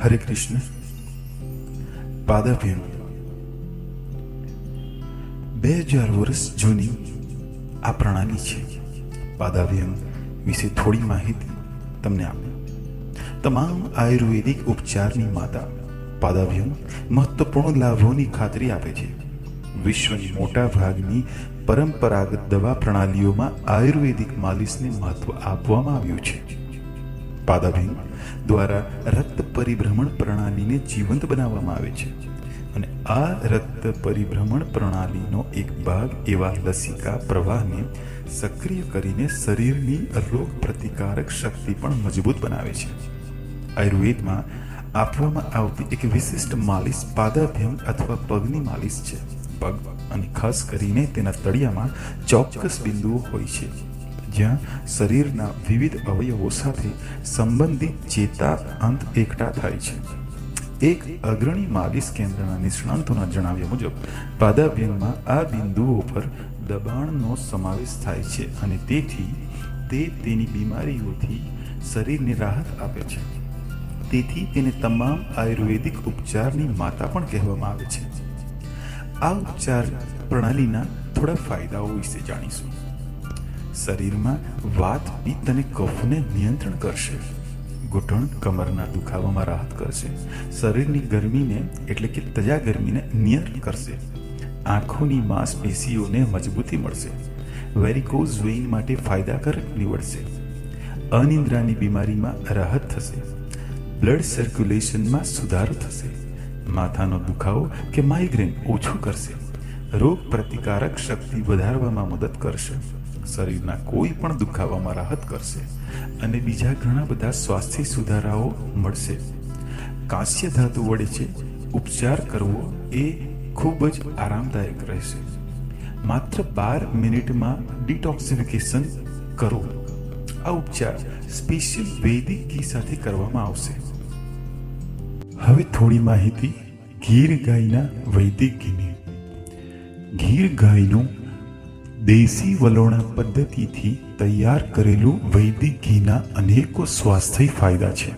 હરે કૃષ્ણ. પાદાભ્યંગ 2000 વર્ષ જૂની આ પ્રણાલી છે. પાદાભ્યંગ વિશે થોડી માહિતી તમને આપું. તમામ આયુર્વેદિક ઉપચારની માતા પાદાભ્યંગ મહત્વપૂર્ણ લાભોની ખાતરી આપે છે. વિશ્વની મોટા ભાગની પરંપરાગત દવા પ્રણાલીઓમાં આયુર્વેદિક માલિશને મહત્વ આપવામાં આવ્યું છે. પાદાભ્યંગ દ્વારા રક્ત પરિભ્રમણ પ્રણાલીને જીવંત બનાવવામાં આવે છે અને આ રક્ત પરિભ્રમણ પ્રણાલીનો એક ભાગ એવા લસિકા પ્રવાહને સક્રિય કરીને શરીરની રોગ પ્રતિકારક શક્તિ પણ મજબૂત બનાવે છે. આયુર્વેદમાં આપવામાં આવતી એક વિશિષ્ટ માલિશ પાદાભ્યંગ અથવા પગની માલિશ છે. પગ અને ખાસ કરીને તેના તળિયામાં ચોક્કસ બિંદુઓ હોય છે જ્યાં શરીરના વિવિધ અવયવો સાથે સંબંધિત ચેતા અંત એકઠા થાય છે. એક અગ્રણી માલિશ કેન્દ્રના નિષ્ણાંતોના જણાવ્યા મુજબ પાદાભ્યંગમાં આ બિંદુઓ પર દબાણનો સમાવેશ થાય છે અને તેથી તે તેની બીમારીઓથી શરીરને રાહત આપે છે. તેથી તેને તમામ આયુર્વેદિક ઉપચારની માતા પણ કહેવામાં આવે છે. આ ઉપચાર પ્રણાલીના થોડા ફાયદાઓ વિશે જાણીશું. શરીરમાં વાત, પિત્ત અને કફને નિયંત્રણ કરશે. ઘૂંટણ, કમરના દુખાવામાં રાહત કરશે. શરીરની ગરમીને એટલે કે તજા ગરમીને નિયંત્રણ કરશે. આંખોની માંસપેશીઓને મજબૂતી મળશે. વેરિકોઝ વેઇન માટે ફાયદાકારક નીવડશે. અનિદ્રાની બીમારીમાં રાહત થશે. બ્લડ સર્ક્યુલેશનમાં સુધારો થશે. માથાનો દુખાવો કે માઇગ્રેન ઓછું કરશે. રોગ પ્રતિકારક શક્તિ વધારવામાં મદદ કરશે. શરીરના કોઈ પણ દુખાવામાં રાહત કરશે અને બીજા ઘણા બધા સ્વાસ્થ્ય સુધારાઓ મળશે. કાંસ્ય ધાતુ વડે છે ઉપચાર કરવો એ ખૂબ જ આરામદાયક રહેશે. માત્ર 12 મિનિટમાં ડિટોક્સિફિકેશન કરો. આ ઉપચાર સ્પેશિયલ વૈદિક ઘી સાથે કરવામાં આવશે. હવે થોડી માહિતી ગીર ગાયના વૈદિક ઘીની. ગીર ગાયનું દેશી વલોણા પદ્ધતિથી તૈયાર કરેલું વૈદિક ઘીના અનેકો સ્વાસ્થ્ય ફાયદા છે.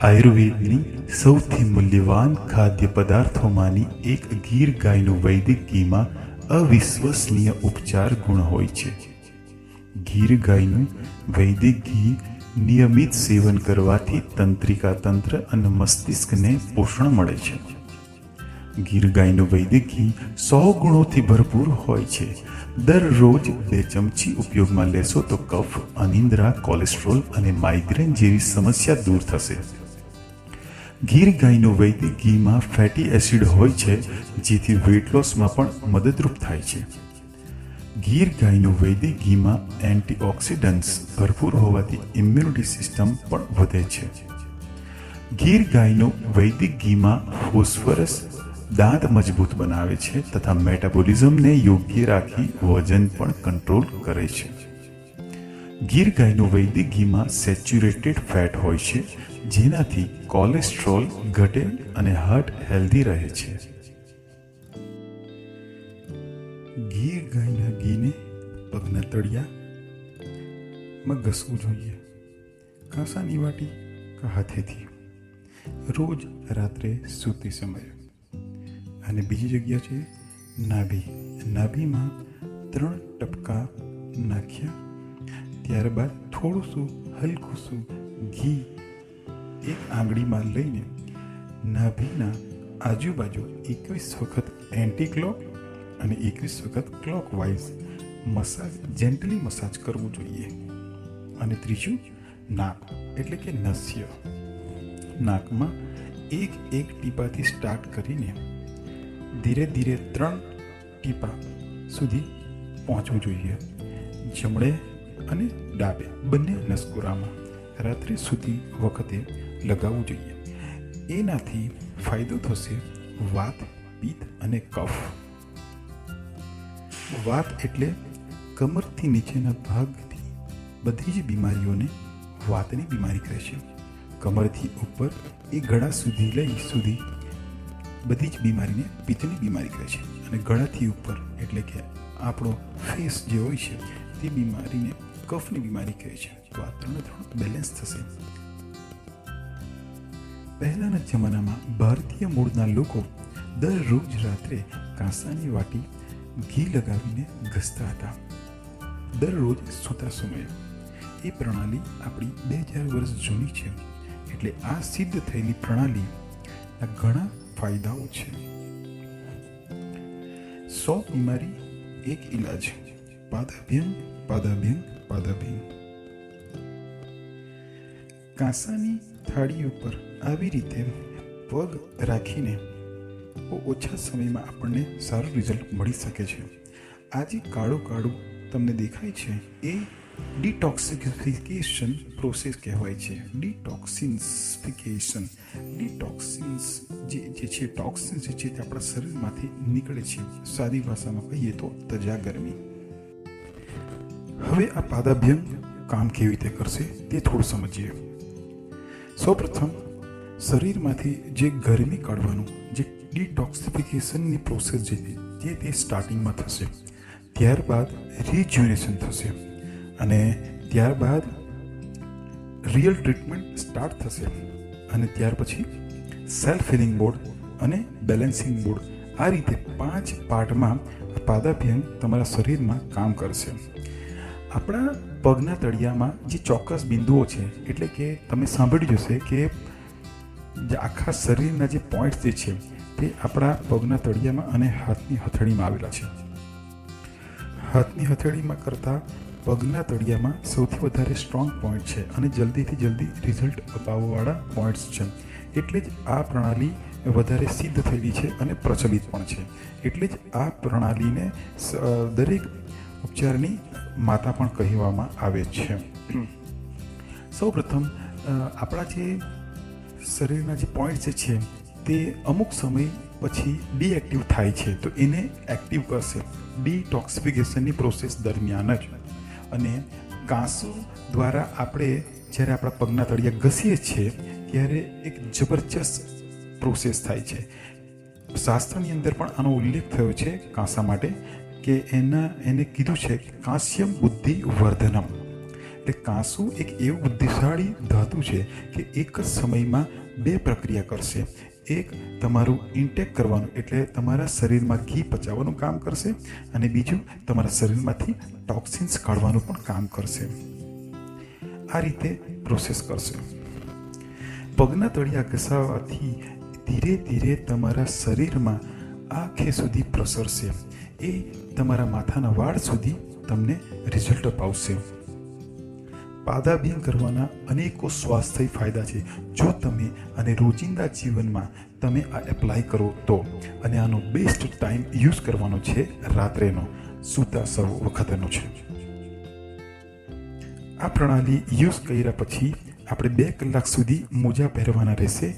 આયુર્વેદની સૌથી મૂલ્યવાન ખાદ્ય પદાર્થોમાંની એક ગીર ગાયનું વૈદિક ઘીમાં અવિશ્વસનીય ઉપચાર ગુણ હોય છે. ગીર ગાયનું વૈદિક ઘી નિયમિત સેવન કરવાથી તંત્રિકા તંત્ર અને મસ્તિષ્કને પોષણ મળે છે. ગીર ગાયનું વૈદિક ઘી 100 ગુણોથી ભરપૂર હોય છે. દરરોજ 2 ચમચી ઉપયોગમાં લેશો તો કફ, અનિદ્રા, કોલેસ્ટ્રોલ અને માઇગ્રેન જેવી સમસ્યા દૂર થશે. ગીર ગાયનું વૈદિક ઘીમાં ફેટી એસિડ હોય છે જેથી વેટ લોસમાં પણ મદદરૂપ થાય છે. ગીર ગાયનું વૈદિક ઘીમાં એન્ટીઓક્સિડન્ટ્સ ભરપૂર હોવાથી ઇમ્યુનિટી સિસ્ટમ પણ વધે છે. ગીર ગાયનું વૈદિક ઘીમાં ફોસ્ફરસ દાંત મજબૂત બનાવે છે તથા મેટાબોલિઝમને યોગ્ય રાખી વજન પણ કંટ્રોલ કરે છે. ગીર ગાયનું વૈદિક ઘીમાં સેચ્યુરેટેડ ફેટ હોય છે જેનાથી કોલેસ્ટ્રોલ ઘટે અને હાર્ટ હેલ્ધી રહે છે. ગીર ગાયના ઘીને પગના તળિયામાં ઘસવું જોઈએ. કાંસાની વાટી કે હાથેથી રોજ રાત્રે સૂતી સમયે. અને બીજી જગ્યા છે નાભી. નાભીમાં 3 ટપકા નાખ્યા ત્યારબાદ થોડું શું હલકું શું ઘી એક આંગળીમાં લઈને નાભીના આજુબાજુ 21 વખત એન્ટી ક્લોક અને 21 વખત ક્લોકવાઇઝ જેન્ટલી મસાજ કરવું જોઈએ. અને ત્રીજું નાક એટલે કે નસ્ય. નાકમાં એક ટીપાથી સ્ટાર્ટ કરીને ધીરે ધીરે 3 ટીપા સુધી પહોંચવું જોઈએ. જમણે અને ડાબે બંને નસકોરામાં રાત્રે સૂતી વખતે લગાવવું જોઈએ. એનાથી ફાયદો થશે વાત, પિત્ત અને કફ. વાત એટલે કમરથી નીચેના ભાગથી બધી જ બીમારીઓને વાતની બીમારી કહે છે. કમરથી ઉપર એ ગળા સુધી બધી જ બીમારીને પિત્તની બીમારી કહે છે. અને ગળાથી ઉપર એટલે કે આપણો ફેસ જે હોય છે તે બીમારીને કફની બીમારી કહે છે. તો આ ત્રણે બેલેન્સ થશે. પહેલાના જમાનામાં ભારતીય મૂળના લોકો દરરોજ રાત્રે કાંસાની વાટી ઘી લગાવીને ઘસતા હતા, દરરોજ સૂતા સમયે. એ પ્રણાલી આપણી 2000 વર્ષ જૂની છે. એટલે આ સિદ્ધ થયેલી પ્રણાલીના ઘણા ફાયદાઓ છે. 100 બીમારી એક ઈલાજ. પાદાભ્યંગ પાદાભ્યંગ પાદાભ્યંગ. કાંસાની થાળી ઉપર આવી રીતે પગ રાખીને ઓછા સમયમાં આપણને સારું રિઝલ્ટ મળી શકે છે. આ જે કાળું કાળું તમને દેખાય છે એ ડિટોક્સિફિકેશન પ્રોસેસ કહેવાય છે. ડિટોક્સિન્સ જે છે ટોક્સિન્સ જે છે તે આપણા શરીરમાંથી નીકળે છે. સાદી ભાષામાં કહીએ તો તજા ગરમી. હવે આ પાદાભ્યંગ કામ કેવી રીતે કરશે તે થોડું સમજીએ. સૌપ્રથમ શરીરમાંથી જે ગરમી કાઢવાનું જે ડિટોક્સિફિકેશનની પ્રોસેસ જે તે સ્ટાર્ટિંગમાં થશે, ત્યારબાદ રિજ્યુનેશન થશે અને ત્યારબાદ રિયલ ટ્રીટમેન્ટ સ્ટાર્ટ થશે અને ત્યાર પછી સેલ્ફ હિલિંગ બોર્ડ અને બેલેન્સિંગ બોર્ડ. આ રીતે 5 પાર્ટમાં પાદાભ્યંગ તમારા શરીરમાં કામ કરશે. આપણા પગના તળિયામાં જે ચોક્કસ બિંદુઓ છે, એટલે કે તમે સાંભળ્યું હશે કે જે આખા શરીરના જે પોઈન્ટ્સ જે છે તે આપણા પગના તળિયામાં અને હાથની હથેળીમાં આવેલા છે. હાથની હથેળીમાં કરતાં પગના તળિયામાં સૌથી વધારે સ્ટ્રોંગ પોઈન્ટ છે અને જલ્દીથી જલ્દી રિઝલ્ટ અપાવવાવાળા પોઈન્ટ્સ છે. એટલે જ આ પ્રણાલી વધારે સિદ્ધ થયેલી છે અને પ્રચલિત પણ છે. એટલે જ આ પ્રણાલીને દરેક ઉપચારની માતા પણ કહેવામાં આવે છે. સૌપ્રથમ આપણા જે શરીરના જે પોઈન્ટ્સ છે તે અમુક સમય પછી ડીએક્ટિવ થાય છે, તો એને એક્ટિવ કરશે ડિટોક્સિફિકેશનની પ્રોસેસ દરમિયાન જ. અને કાંસો દ્વારા આપણે જ્યારે આપણા પગના તળિયા ઘસીએ છીએ ત્યારે એક જબરજસ્ત પ્રોસેસ થાય છે. શાસ્ત્રની અંદર પણ આનો ઉલ્લેખ થયો છે કાંસા માટે કે એને કીધું છે કે કાંસ્યમ બુદ્ધિ વર્ધનમ. એટલે કાંસુ એક એવું બુદ્ધિશાળી ધાતુ છે કે એક જ સમયમાં 2 પ્રક્રિયા કરશે. એક તમારું ઇન્ટેક કરવાનું એટલે તમારા શરીરમાં ઘી પચાવવાનું કામ કરશે અને બીજું તમારા શરીરમાંથી ટોક્સિન્સ કાઢવાનું પણ કામ કરશે. આ રીતે પ્રોસેસ કરશે. પગના તળિયા ઘસાવાથી ધીરે ધીરે તમારા શરીરમાં આંખે સુધી પ્રસરશે. એ તમારા માથાના વાળ સુધી તમને રિઝલ્ટ અપાવશે. પાદાભ્યંગ કરવાના અનેકો સ્વાસ્થ્ય ફાયદા છે જો તમે આને રોજિંદા જીવનમાં તમે આ એપ્લાય કરો તો. અને આનો બેસ્ટ ટાઈમ યુઝ કરવાનો છે રાત્રેનો, સૂતા સૌ વખતનો છે. આ પ્રણાલી યુઝ કર્યા પછી આપણે 2 કલાક સુધી મોજા પહેરવાના રહેશે.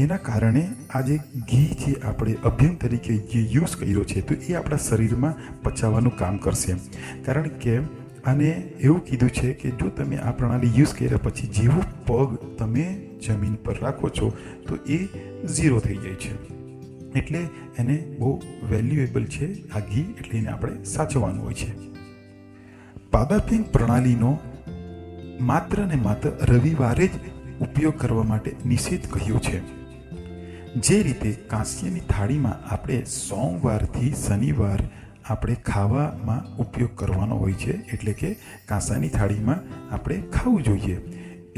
એના કારણે આ જે ઘી જે આપણે અભ્યંગ તરીકે જે યુઝ કર્યો છે તો એ આપણા શરીરમાં પચાવવાનું કામ કરશે. કારણ કે આને એવું કીધું છે કે જો તમે આ પ્રણાલી યુઝ કર્યા પછી જેવો પગ તમે જમીન પર રાખો છો તો એ 0 થઈ જાય છે. એટલે એને બહુ વેલ્યુએબલ છે આ ઘી, એટલે એને આપણે સાચવવાનું હોય છે. પાદાભ્યંગ પ્રણાલીનો માત્ર ને માત્ર રવિવારે જ ઉપયોગ કરવા માટે નિષેધ કહ્યું છે. જે રીતે કાંસ્યની થાળીમાં આપણે સોમવારથી શનિવાર આપણે ખાવામાં ઉપયોગ કરવાનો હોય છે, એટલે કે કાંસાની થાળીમાં આપણે ખાવું જોઈએ,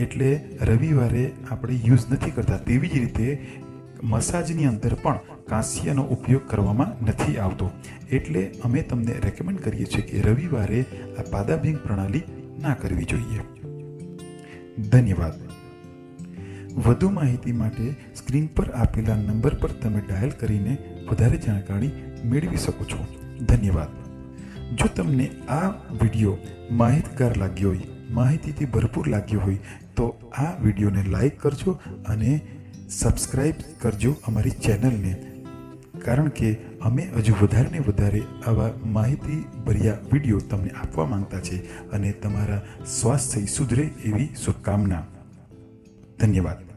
એટલે રવિવારે આપણે યુઝ નથી કરતા. તેવી જ રીતે મસાજની અંદર પણ કાંસ્યનો ઉપયોગ કરવામાં નથી આવતો. એટલે અમે તમને રેકમેન્ડ કરીએ છીએ કે રવિવારે આ પાદાભ્યંગ પ્રણાલી ના કરવી જોઈએ. ધન્યવાદ. વધુ માહિતી માટે સ્ક્રીન પર આપેલા નંબર પર તમે ડાયલ કરીને વધારે જાણકારી મેળવી શકો છો. ધન્યવાદ. જો તમને આ વિડીયો માહિતગાર લાગ્યો હોય, માહિતીથી ભરપૂર લાગ્યો હોય તો આ વિડીયોને લાઈક કરજો અને સબસ્ક્રાઈબ કરજો અમારી ચેનલને. કારણ કે અમે હજુ વધારે ને વધારે આવા માહિતીભર્યા વિડીયો તમને આપવા માંગતા છે અને તમારા સ્વાસ્થ્ય સુધરે એવી શુભકામના. ધન્યવાદ.